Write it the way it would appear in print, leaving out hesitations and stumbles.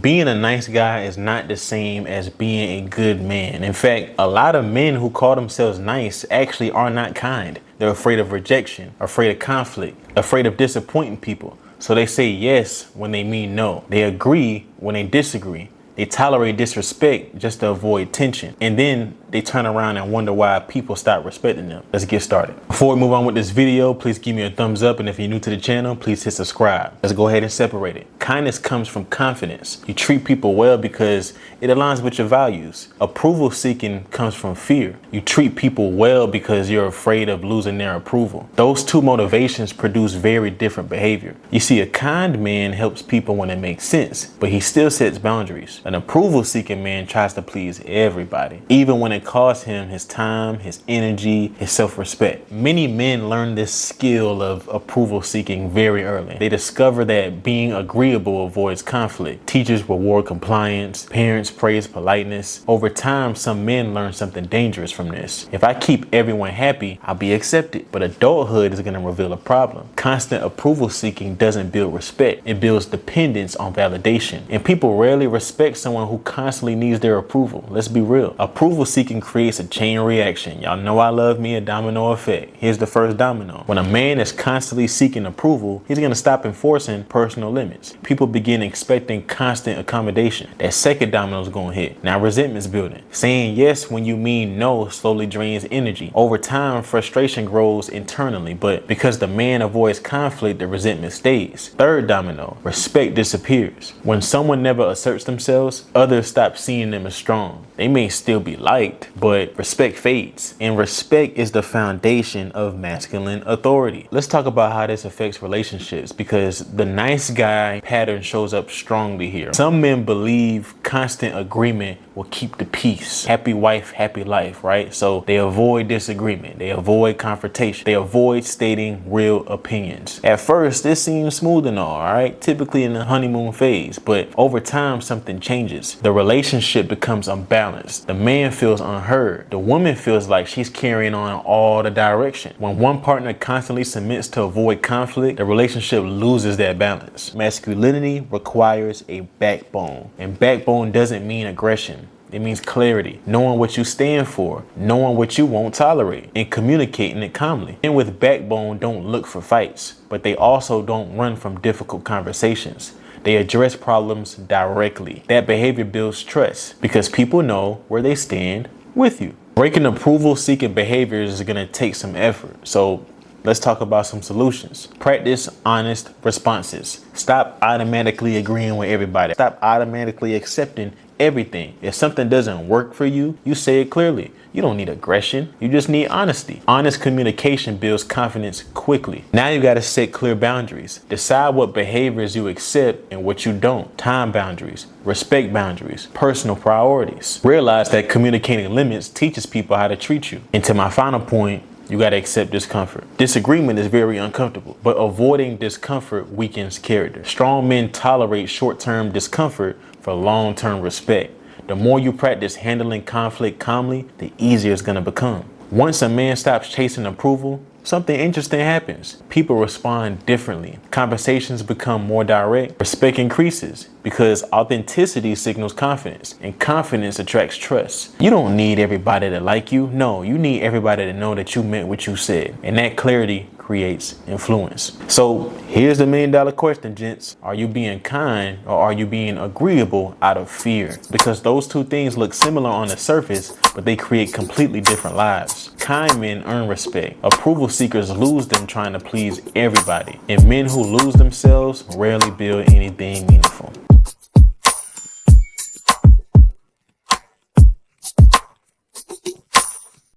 Being a nice guy is not the same as being a good man. In fact, a lot of men who call themselves nice actually are not kind. They're afraid of rejection, afraid of conflict, afraid of disappointing people. So they say yes when they mean no. They agree when they disagree. They tolerate disrespect just to avoid tension. And then they turn around and wonder why people stop respecting them. Let's get started. Before we move on with this video, please give me a thumbs up. And if you're new to the channel, please hit subscribe. Let's go ahead and separate it. Kindness comes from confidence. You treat people well because it aligns with your values. Approval seeking comes from fear. You treat people well because you're afraid of losing their approval. Those two motivations produce very different behavior. You see, a kind man helps people when it makes sense, but he still sets boundaries. An approval seeking man tries to please everybody, even when it costs him his time, his energy, his self-respect. Many men learn this skill of approval seeking very early. They discover that being agreeable avoids conflict. Teachers reward compliance. Parents praise politeness. Over time, some men learn something dangerous from this. If I keep everyone happy, I'll be accepted. But adulthood is going to reveal a problem. Constant approval seeking doesn't build respect. It builds dependence on validation. And people rarely respect someone who constantly needs their approval. Let's be real. Approval seeking creates a chain reaction. Y'all know I love me a domino effect. Here's the first domino. When a man is constantly seeking approval, he's going to stop enforcing personal limits. People begin expecting constant accommodation. That second domino is going to hit. Now resentment's building. Saying yes when you mean no slowly drains energy. Over time, frustration grows internally, but because the man avoids conflict, the resentment stays. Third domino, respect disappears. When someone never asserts themselves, others stop seeing them as strong. They may still be liked, but respect fades. And respect is the foundation of masculine authority. Let's talk about how this affects relationships, because the nice guy pattern shows up strongly here. Some men believe constant agreement will keep the peace. Happy wife, happy life, right? So they avoid disagreement. They avoid confrontation. They avoid stating real opinions. At first, this seems smooth and all right? Typically in the honeymoon phase, but over time, something changes. The relationship becomes unbalanced. The man feels unheard. The woman feels like she's carrying on all the direction. When one partner constantly submits to avoid conflict, the relationship loses that balance. Masculinity requires a backbone, and backbone doesn't mean aggression. It means clarity, knowing what you stand for, knowing what you won't tolerate, and communicating it calmly. And with backbone, don't look for fights, but they also don't run from difficult conversations. They address problems directly. That behavior builds trust because people know where they stand with you. Breaking approval-seeking behaviors is going to take some effort. So let's talk about some solutions. Practice honest responses. Stop automatically agreeing with everybody. Stop automatically accepting everything. If something doesn't work for you, you say it clearly. You don't need aggression. You just need honesty. Honest communication builds confidence quickly. Now you got to set clear boundaries. Decide what behaviors you accept and what you don't. Time boundaries, respect boundaries, personal priorities. Realize that communicating limits teaches people how to treat you. And to my final point, you got to accept discomfort. Disagreement is very uncomfortable, but avoiding discomfort weakens character. Strong men tolerate short-term discomfort for long-term respect. The more you practice handling conflict calmly, the easier it's going to become. Once a man stops chasing approval, something interesting happens. People respond differently. Conversations become more direct. Respect increases because authenticity signals confidence, and confidence attracts trust. You don't need everybody to like you. No, you need everybody to know that you meant what you said. And that clarity creates influence. So here's the $1 million question, gents. Are you being kind or are you being agreeable out of fear? Because those two things look similar on the surface, but they create completely different lives. Kind men earn respect. Approval seekers lose them trying to please everybody. And men who lose themselves rarely build anything meaningful.